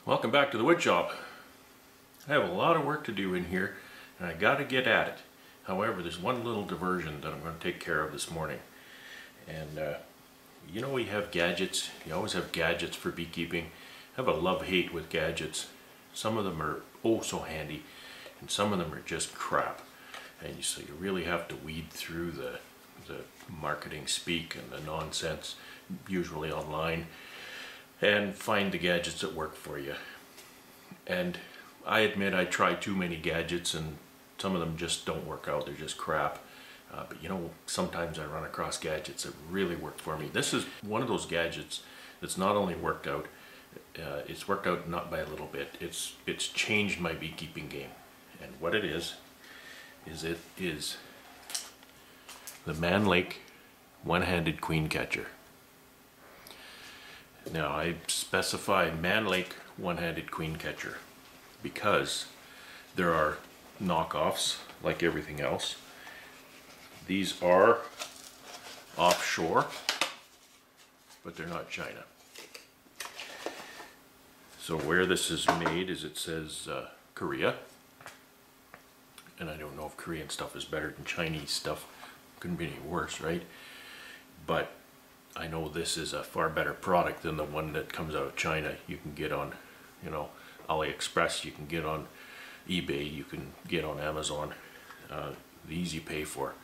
Welcome back to the wood shop. I have a lot of work to do in here and I gotta get at it. However, there's one little diversion that I'm going to take care of this morning. And you know, we have gadgets. You always have gadgets for beekeeping. I have a love-hate with gadgets. Some of them are oh so handy and some of them are just crap. And so you really have to weed through the marketing speak and the nonsense, usually online, and find the gadgets that work for you. And I admit I try too many gadgets and some of them just don't work out, they're just crap. But you know, sometimes I run across gadgets that really work for me. This is one of those gadgets that's not only worked out, it's worked out not by a little bit, it's changed my beekeeping game. And what it is the Mann Lake one-handed queen catcher. Now I specify Mann Lake one-handed queen catcher because there are knockoffs like everything else. These are offshore, but they're not China. So where this is made is it says Korea, and I don't know if Korean stuff is better than Chinese stuff. Couldn't be any worse, right? But I know this is a far better product than the one that comes out of China. You can get on, you know, AliExpress, you can get on eBay, you can get on Amazon. These you pay for.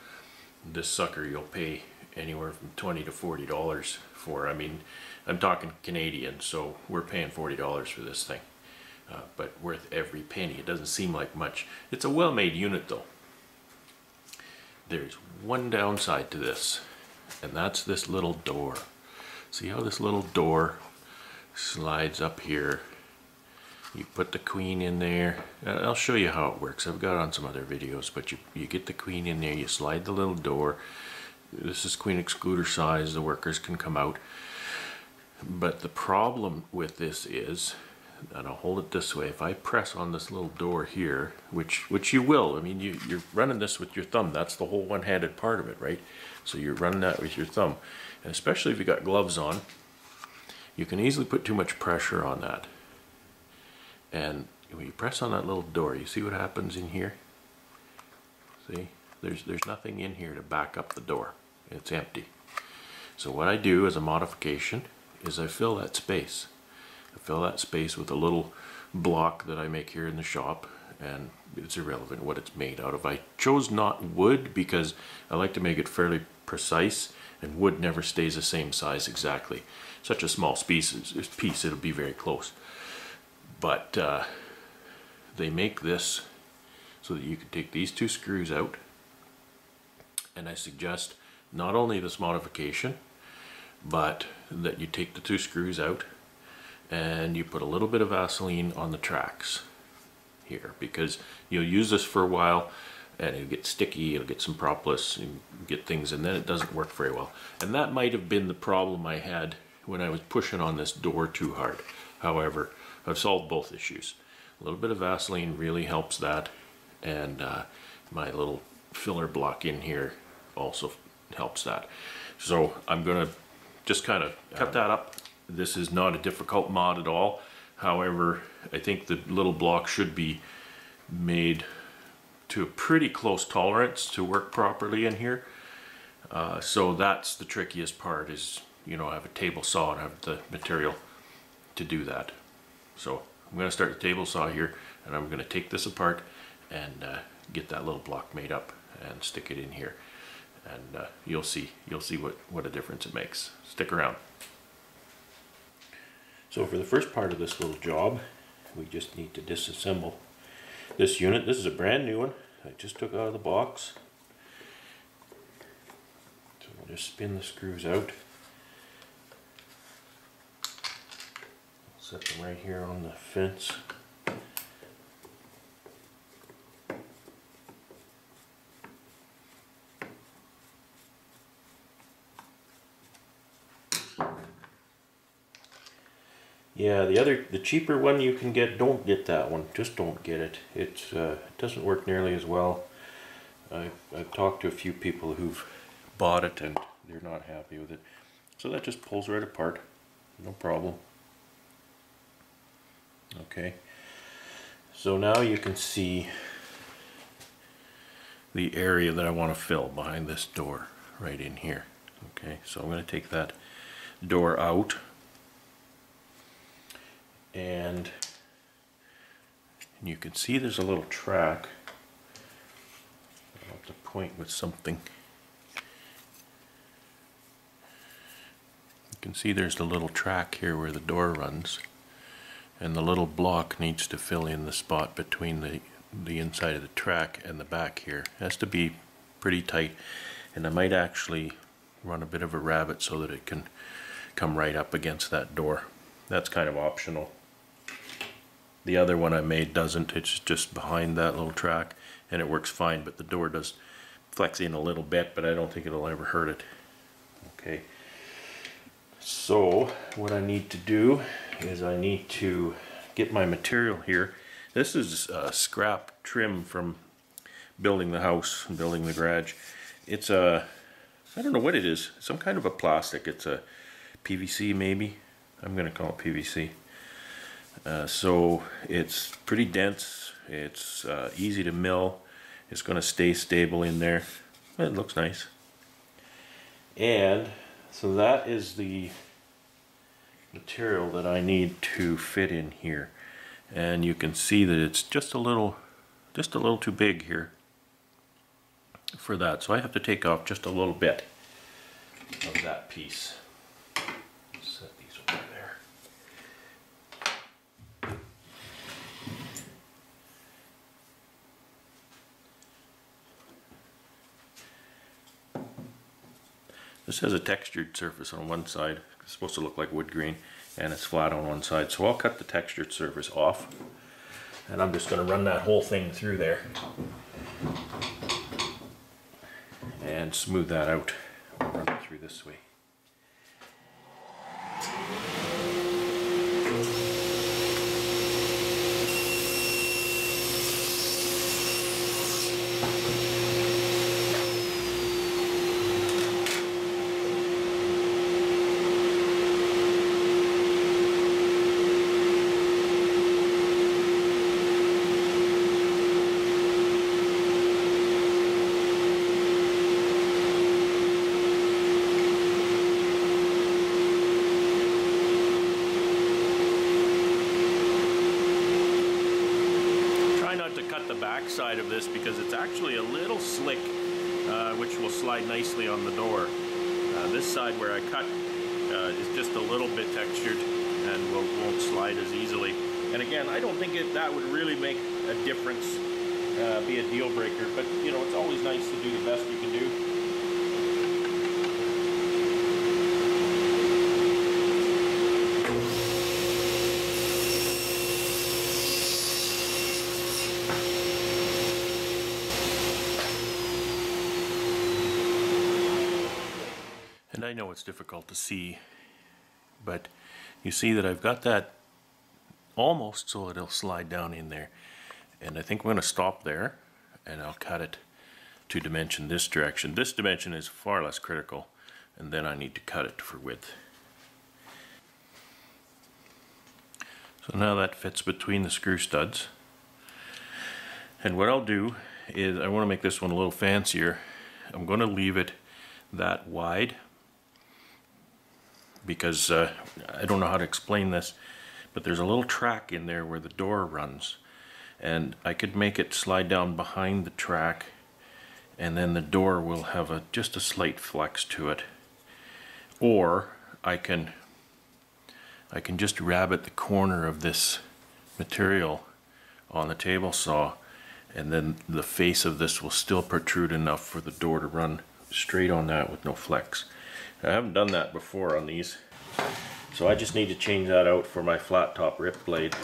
This sucker you'll pay anywhere from $20 to $40 for. I mean, I'm talking Canadian, so we're paying $40 for this thing. But worth every penny. It doesn't seem like much. It's a well-made unit though. There's one downside to this, and that's this little door. See how this little door slides up here? You put the queen in there. I'll show you how it works. I've got it on some other videos, but you get the queen in there, you slide the little door. This is queen excluder size, the workers can come out. But the problem with this is, and I'll hold it this way, if I press on this little door here, which you will, I mean you're running this with your thumb, that's the whole one-handed part of it, right? So you're running that with your thumb, and especially if you got gloves on, you can easily put too much pressure on that. And when you press on that little door, you see what happens in here? See, there's nothing in here to back up the door, it's empty. So what I do as a modification is I fill that space. I fill that space with a little block that I make here in the shop, and it's irrelevant what it's made out of. I chose not wood because I like to make it fairly precise, and wood never stays the same size exactly. Such a small piece, it'll be very close. But they make this so that you can take these two screws out, and I suggest not only this modification, but that you take the two screws out and you put a little bit of Vaseline on the tracks here, because you'll use this for a while and it'll get sticky, it'll get some propolis, and get things, and then it doesn't work very well. And that might have been the problem I had when I was pushing on this door too hard. However, I've solved both issues. A little bit of Vaseline really helps that, and my little filler block in here also helps that. So I'm gonna just kind of cut that up. This is not a difficult mod at all. However, I think the little block should be made to a pretty close tolerance to work properly in here. So that's the trickiest part, is, you know, I have a table saw and I have the material to do that. So I'm going to start the table saw here, and I'm going to take this apart and get that little block made up and stick it in here. And you'll see what a difference it makes. Stick around. So for the first part of this little job, we just need to disassemble this unit. This is a brand new one I just took out of the box. So we'll just spin the screws out. Set them right here on the fence. Yeah, the cheaper one you can get, don't get that one. Just don't get it. It doesn't work nearly as well. I've talked to a few people who've bought it and they're not happy with it. So that just pulls right apart. No problem. Okay, so now you can see the area that I want to fill behind this door right in here. Okay, so I'm going to take that door out, and you can see there's a little track. I'll have to point with something. You can see there's the little track here where the door runs, and the little block needs to fill in the spot between the inside of the track and the back here. It has to be pretty tight, and I might actually run a bit of a rabbet so that it can come right up against that door. That's kind of optional. The other one I made doesn't. It's just behind that little track and it works fine, but the door does flex in a little bit, but I don't think it'll ever hurt it. Okay, so what I need to do is I need to get my material here. This is scrap trim from building the house and building the garage. It's a, I don't know what it is, some kind of a plastic. It's a PVC maybe. I'm gonna call it PVC. So it's pretty dense, it's easy to mill, it's going to stay stable in there. It looks nice. And so that is the material that I need to fit in here. And you can see that it's just a little too big here for that. So I have to take off just a little bit of that piece. Set these over there. This has a textured surface on one side. It's supposed to look like wood grain, and it's flat on one side. So I'll cut the textured surface off, and I'm just going to run that whole thing through there and smooth that out. I'll run it through this way. Side of this because it's actually a little slick, which will slide nicely on the door. This side where I cut is just a little bit textured and won't slide as easily. And again, I don't think that would really make a difference, be a deal breaker, but you know, it's always nice to do the best you can do. And I know it's difficult to see, but you see that I've got that almost so it'll slide down in there. And I think we're going to stop there, and I'll cut it to dimension this direction. This dimension is far less critical, and then I need to cut it for width. So now that fits between the screw studs. And what I'll do is, I want to make this one a little fancier. I'm going to leave it that wide, because I don't know how to explain this, but there's a little track in there where the door runs, and I could make it slide down behind the track, and then the door will have just a slight flex to it. Or I can just rabbet the corner of this material on the table saw, and then the face of this will still protrude enough for the door to run straight on that with no flex. I haven't done that before on these, so I just need to change that out for my flat top rip blade.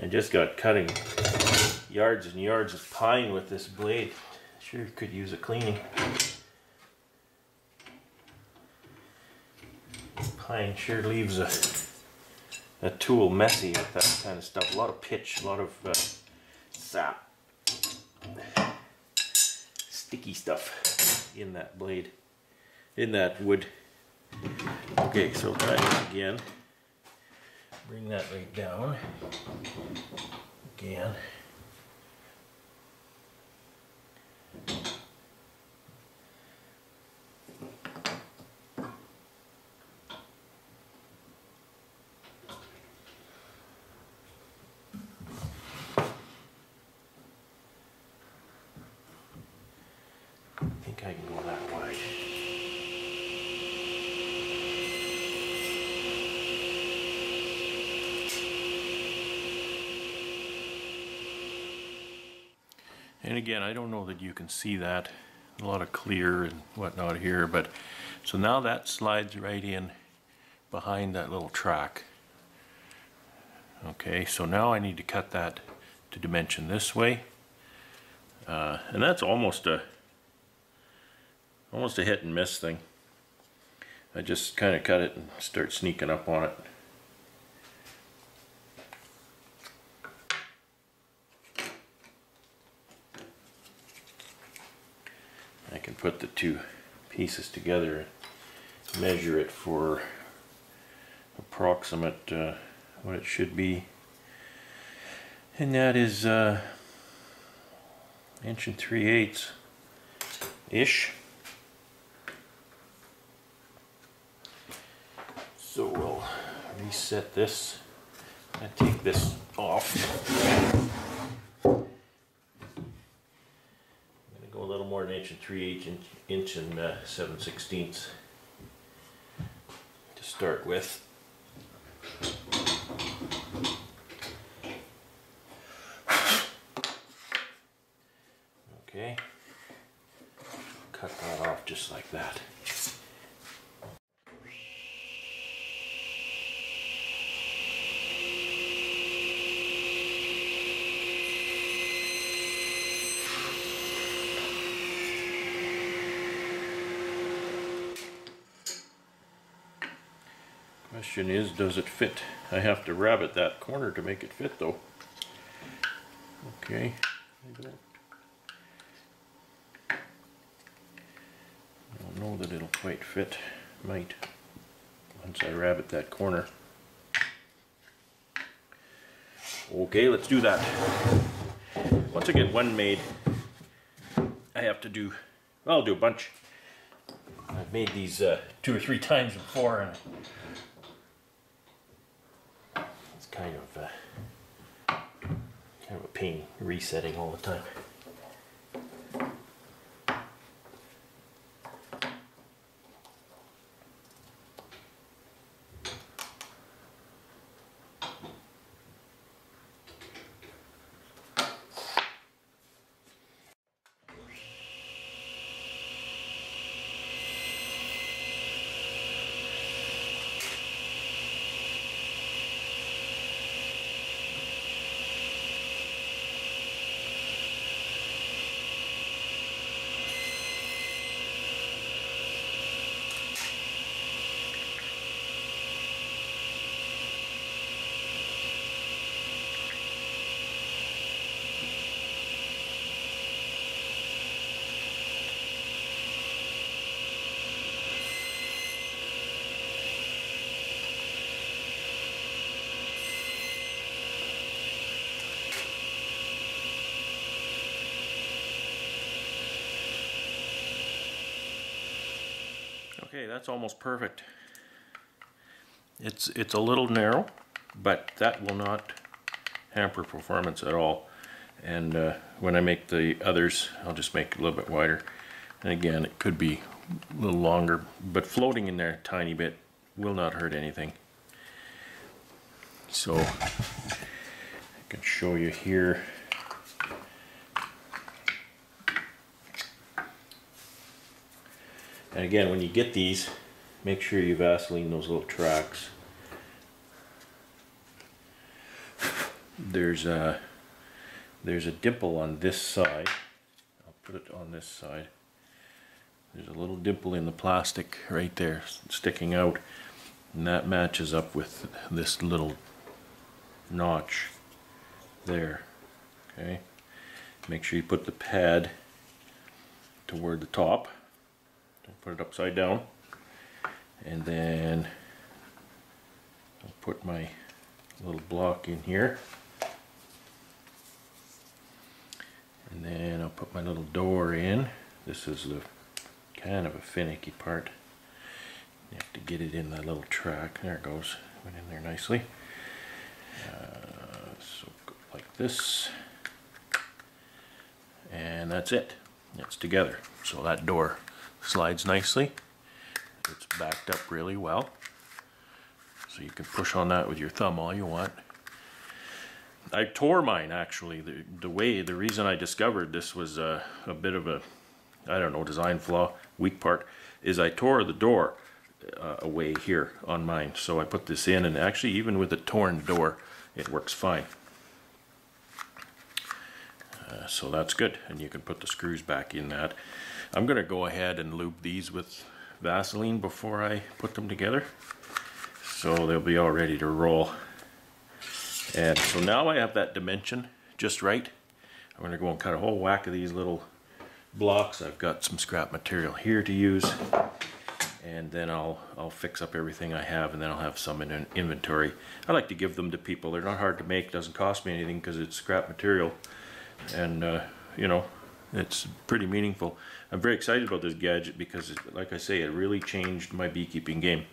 I just got cutting yards and yards of pine with this blade. Sure could use a cleaning. Pine sure leaves a tool messy with that kind of stuff. A lot of pitch, a lot of sap, sticky stuff in that blade, in that wood. Okay, so try this again. Bring that right down. Again. I think I can go that wide. And again, I don't know that you can see that, a lot of clear and whatnot here, but so now that slides right in behind that little track. Okay, so now I need to cut that to dimension this way, and that's almost a hit and miss thing. I just kind of cut it and start sneaking up on it. I can put the two pieces together and measure it for approximate what it should be, and that is 1 3/8 ish. So we'll reset this and take this off. Go a little more than 1 3/8 inch and 7/16 to start with. Okay, cut that off just like that. Question is, does it fit? I have to rabbet that corner to make it fit though. Okay, I don't know that it'll quite fit. Might, once I rabbet that corner. Okay, let's do that. Once I get one made, I have to do, well, I'll do a bunch. I've made these 2 or 3 times before, and it's kind of a pain resetting all the time. Okay, that's almost perfect. It's a little narrow, but that will not hamper performance at all. And when I make the others, I'll just make it a little bit wider. And again, it could be a little longer, but floating in there a tiny bit will not hurt anything. So I can show you here. And again, when you get these, make sure you Vaseline those little tracks. There's there's a dimple on this side. I'll put it on this side. There's a little dimple in the plastic right there sticking out, and that matches up with this little notch there. Okay, make sure you put the pad toward the top. Don't put it upside down. And then I'll put my little block in here. And then I'll put my little door in. This is the kind of a finicky part. You have to get it in that little track. There it goes. Went in there nicely. So go like this. And that's it. It's together. So that door slides nicely. It's backed up really well. So you can push on that with your thumb all you want. I tore mine actually. The reason I discovered this was a bit of a, I don't know, design flaw, weak part, is I tore the door away here on mine. So I put this in, and actually even with a torn door, it works fine. So that's good, and you can put the screws back in that. I'm going to go ahead and lube these with Vaseline before I put them together, so they'll be all ready to roll. And so now I have that dimension just right. I'm going to go and cut a whole whack of these little blocks. I've got some scrap material here to use, and then I'll fix up everything I have, and then I'll have some in an inventory. I like to give them to people. They're not hard to make, doesn't cost me anything because it's scrap material, and you know, it's pretty meaningful. I'm very excited about this gadget because, like I say, it really changed my beekeeping game.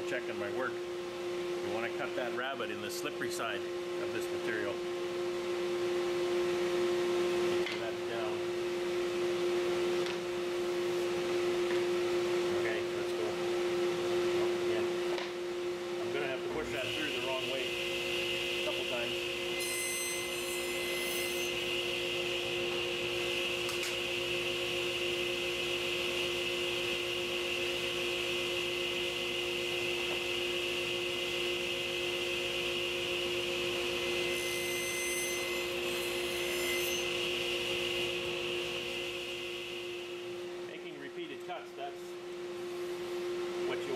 Checking my work. You want to cut that rabbit in the slippery side of this material. Put that down. Okay, let's go. Up again. I'm going to have to push that through the wrong way a couple times.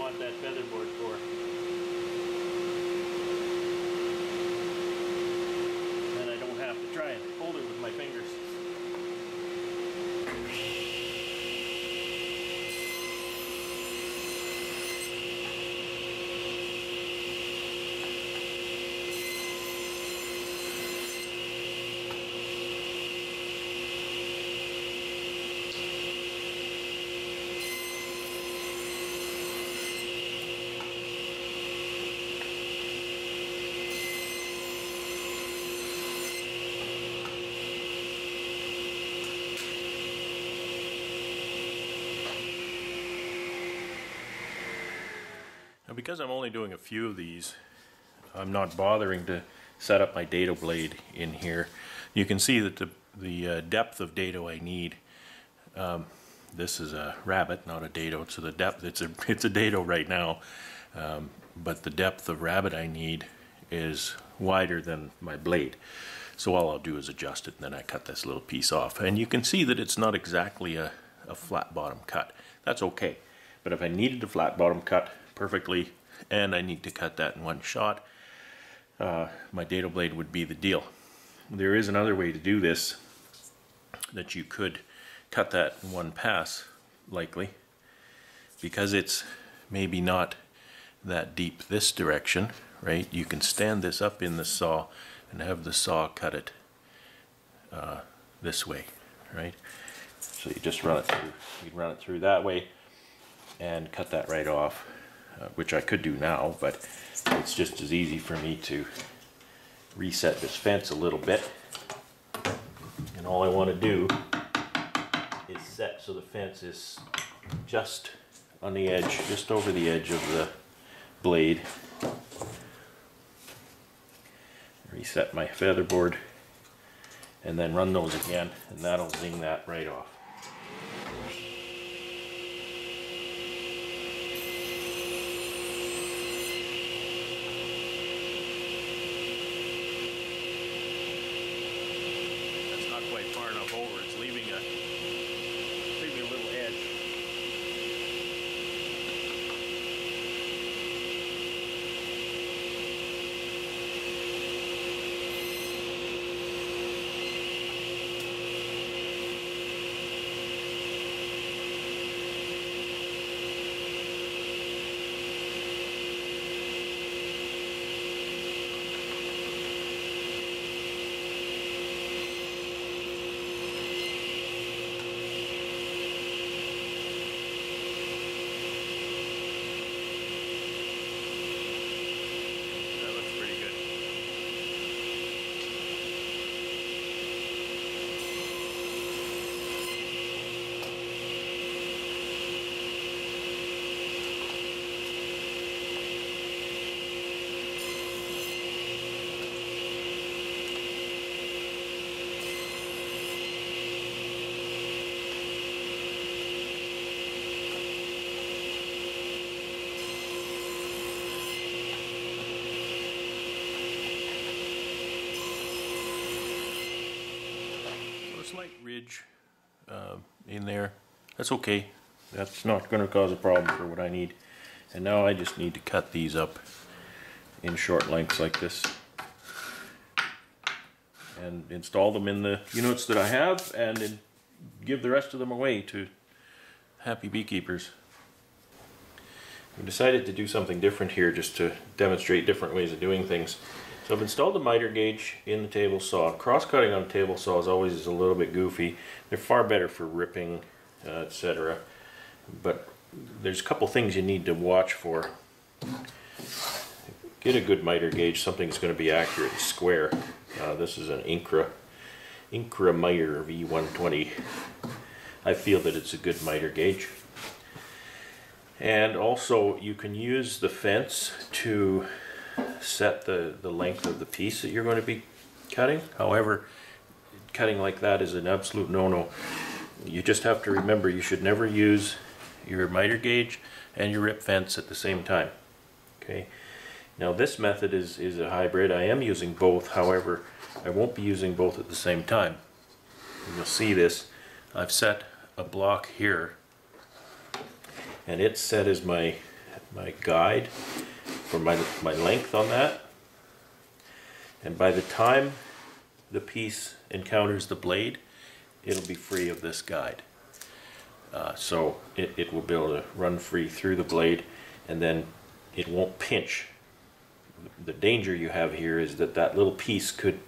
want that featherboard for. Then I don't have to try and hold it with my fingers. Now, because I'm only doing a few of these, I'm not bothering to set up my dado blade in here. You can see that the depth of dado I need, this is a rabbit, not a dado, so the depth, it's a dado right now, but the depth of rabbit I need is wider than my blade. So all I'll do is adjust it, and then I cut this little piece off. And you can see that it's not exactly a flat bottom cut. That's okay. But if I needed a flat bottom cut perfectly, and I need to cut that in one shot, my dado blade would be the deal. There is another way to do this, that you could cut that in one pass, likely, because it's maybe not that deep this direction, right? You can stand this up in the saw and have the saw cut it this way, right? So you just run it through. You can run it through that way and cut that right off, which I could do now, but it's just as easy for me to reset this fence a little bit. And all I want to do is set so the fence is just on the edge, just over the edge of the blade. Reset my featherboard and then run those again, and that'll zing that right off. That's not quite far enough over. It's leaving a little edge. Slight ridge in there. That's okay. That's not going to cause a problem for what I need. And now I just need to cut these up in short lengths like this and install them in the units that I have, and then give the rest of them away to happy beekeepers. I decided to do something different here just to demonstrate different ways of doing things. So I've installed the miter gauge in the table saw. Cross-cutting on table saws always is a little bit goofy. They're far better for ripping, etc. But there's a couple things you need to watch for. Get a good miter gauge, something that's going to be accurate and square. This is an Incra miter V120. I feel that it's a good miter gauge. And also you can use the fence to set the length of the piece that you're going to be cutting. However, cutting like that is an absolute no-no. You just have to remember you should never use your miter gauge and your rip fence at the same time. Okay. Now this method is a hybrid. I am using both, however, I won't be using both at the same time. And you'll see this. I've set a block here, and it's set as my my guide for my length on that. And by the time the piece encounters the blade, it'll be free of this guide. So it will be able to run free through the blade, and then it won't pinch. The danger you have here is that that little piece could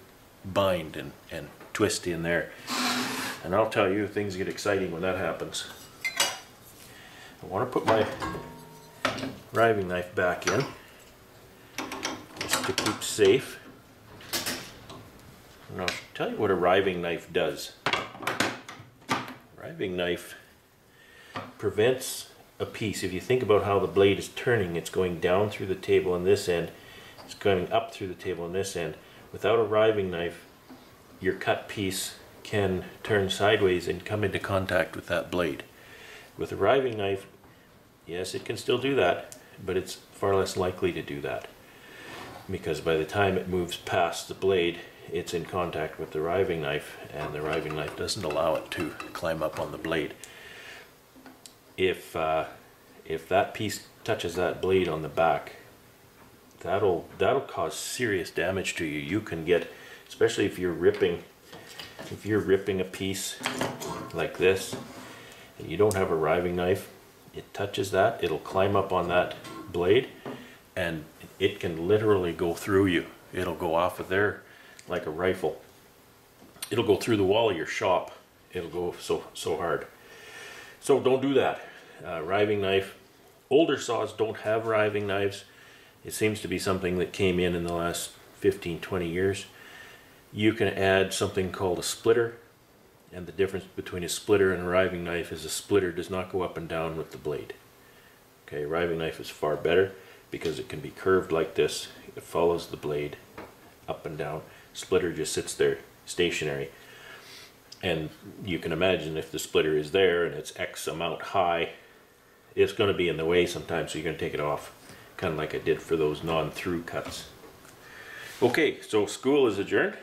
bind and twist in there. And I'll tell you, things get exciting when that happens. I want to put my riving knife back in, just to keep safe. And I'll tell you what a riving knife does. Riving knife prevents a piece. If you think about how the blade is turning, it's going down through the table on this end, it's going up through the table on this end. Without a riving knife, your cut piece can turn sideways and come into contact with that blade. With a riving knife, yes, it can still do that, but it's far less likely to do that, because by the time it moves past the blade, it's in contact with the riving knife, and the riving knife doesn't allow it to climb up on the blade. If that piece touches that blade on the back, that'll cause serious damage to you. You can get, especially if you're ripping a piece like this and you don't have a riving knife, it touches that, it'll climb up on that blade, and it can literally go through you. It'll go off of there like a rifle. It'll go through the wall of your shop. It'll go so hard. So don't do that. Riving knife. Older saws don't have riving knives. It seems to be something that came in the last 15-20 years. You can add something called a splitter, and the difference between a splitter and a riving knife is a splitter does not go up and down with the blade. Okay, riving knife is far better because it can be curved like this. It follows the blade up and down. Splitter just sits there stationary. And you can imagine if the splitter is there and it's X amount high, it's going to be in the way sometimes, so you're going to take it off, kind of like I did for those non-through cuts. Okay, so school is adjourned.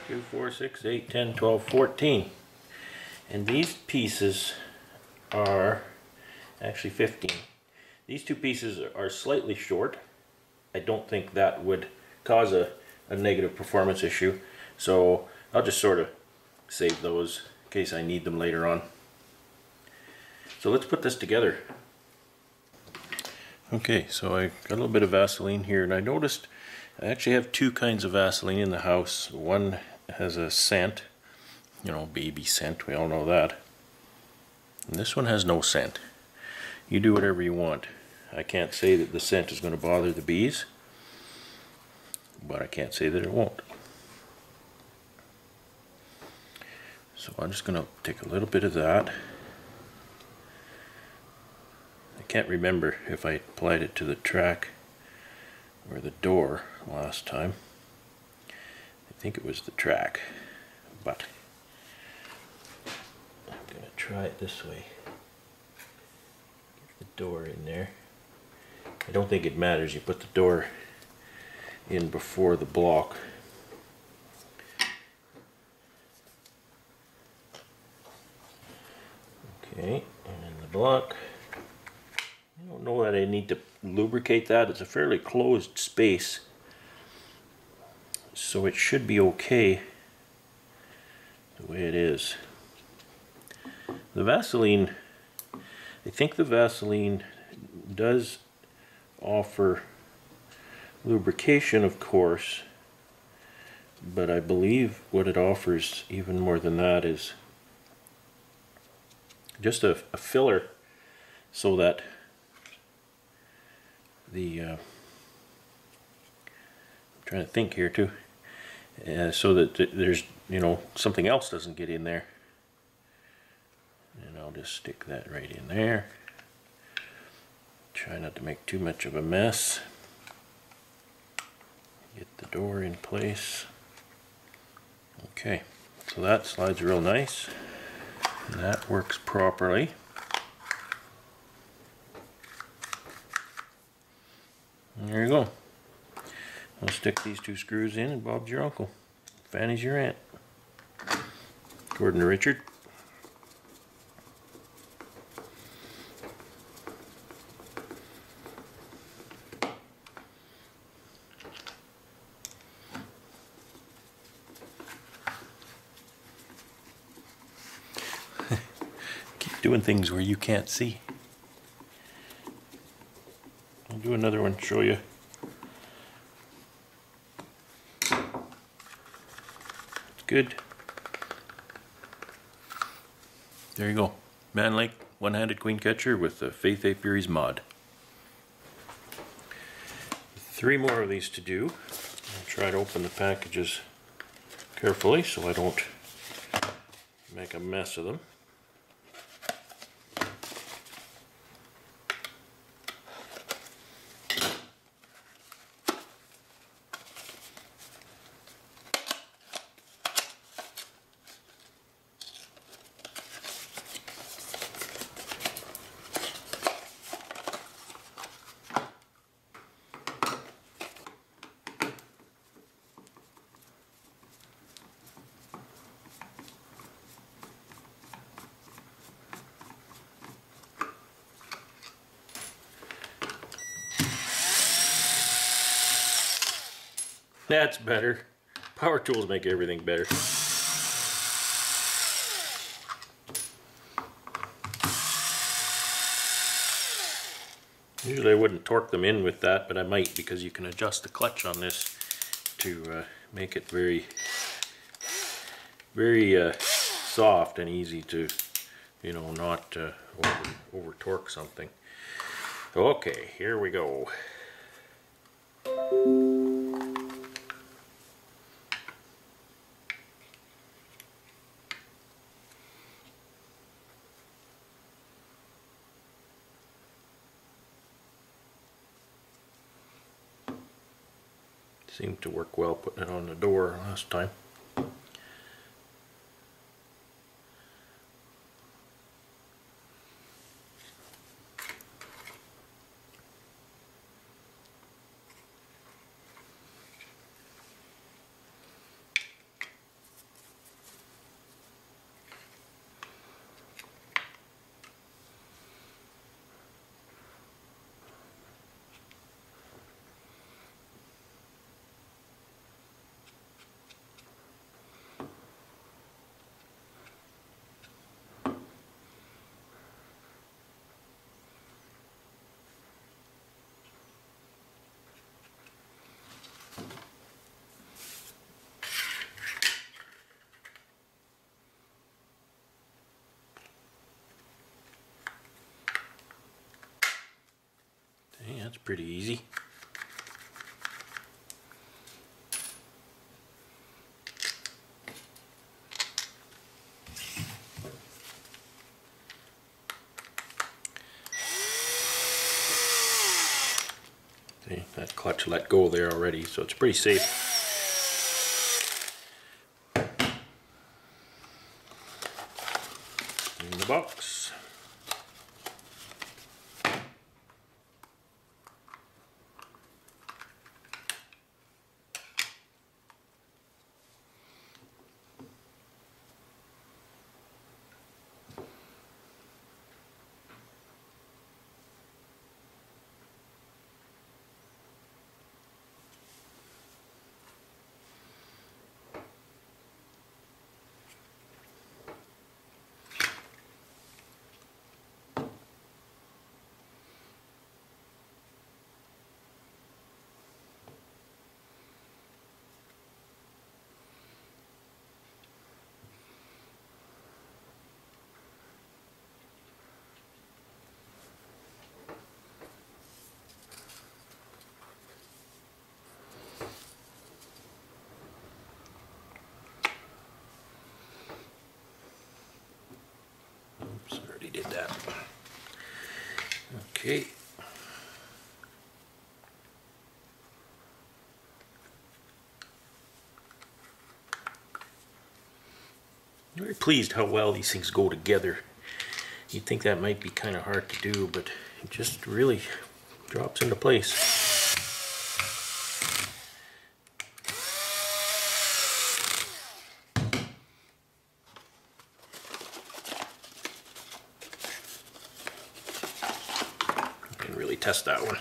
2, 4, 6, 8, 10, 12, 14. And these pieces are actually 15. These two pieces are slightly short. I don't think that would cause a negative performance issue, so I'll just sort of save those in case I need them later on. So let's put this together. Okay, so I got a little bit of Vaseline here, and I noticed I actually have two kinds of Vaseline in the house. One has a scent, you know, baby scent, we all know that. And this one has no scent. You do whatever you want. I can't say that the scent is going to bother the bees, but I can't say that it won't. So I'm just going to take a little bit of that. I can't remember if I applied it to the track or the door last time. I think it was the track, but try it this way. Get the door in there. I don't think it matters. You put the door in before the block. Okay, and then the block. I don't know that I need to lubricate that. It's a fairly closed space, so it should be okay the way it is. The Vaseline, I think the Vaseline does offer lubrication, of course, but I believe what it offers even more than that is just a filler, so that the I'm trying to think here too, so that there's, you know, something else doesn't get in there. And I'll just stick that right in there. Try not to make too much of a mess. Get the door in place. Okay, so that slides real nice. That works properly. And there you go. I'll stick these 2 screws in, and Bob's your uncle. Fanny's your aunt. According to Richard. Keep doing things where you can't see. I'll do another one to show you. It's good. There you go. Manlake one-handed queen catcher with the Faith Apiaries mod. 3 more of these to do. I'll try to open the packages carefully so I don't make a mess of them. That's better. Power tools make everything better. Usually I wouldn't torque them in with that, but I might, because you can adjust the clutch on this to make it very soft and easy to, you know, not over torque something. Okay, here we go. Seemed to work well putting it on the door last time. That's pretty easy. See, that clutch let go there already, so it's pretty safe. In the box. Oops, already did that. Okay. I'm very pleased how well these things go together. You'd think that might be kind of hard to do, but it just really drops into place. You can really test that one.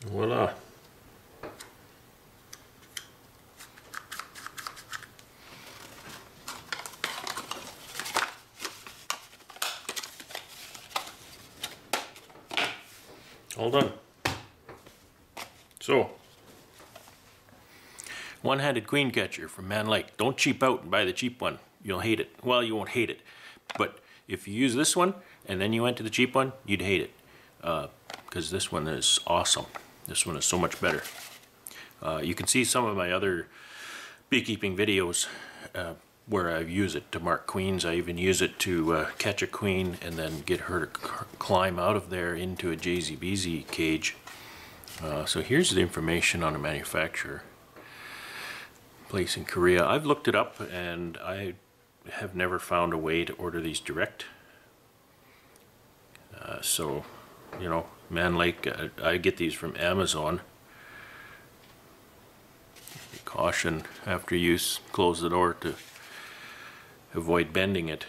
Voila. All done. So, one-handed queen catcher from Mann Lake. Don't cheap out and buy the cheap one. You'll hate it. Well, you won't hate it, but if you use this one and then you went to the cheap one, you'd hate it, because this one is awesome. This one is so much better. You can see some of my other beekeeping videos where I use it to mark queens. I even use it to catch a queen and then get her to climb out of there into a JZBZ cage. So here's the information on a manufacturer. Place in Korea. I've looked it up and I have never found a way to order these direct. So, you know, Mann Lake, I get these from Amazon. Caution after use, close the door to avoid bending it.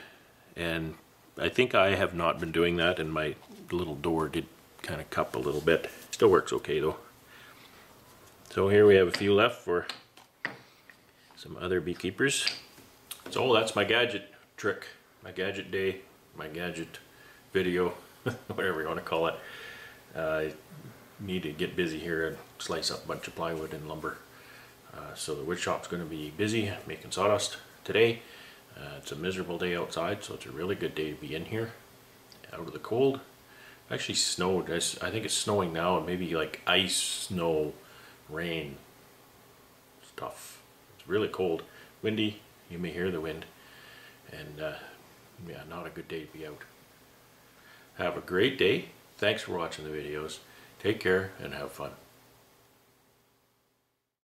And I think I have not been doing that, and my little door did kind of cup a little bit. Still works okay though. So here we have a few left for some other beekeepers. So that's my gadget trick, my gadget day, my gadget video, whatever you want to call it. I need to get busy here and slice up a bunch of plywood and lumber. So the wood shop's going to be busy making sawdust today. It's a miserable day outside, so it's a really good day to be in here, out of the cold. Actually snowed. I think it's snowing now, and maybe like ice, snow, rain stuff. It's really cold, windy. You may hear the wind, and yeah, not a good day to be out. Have a great day. Thanks for watching the videos. Take care and have fun.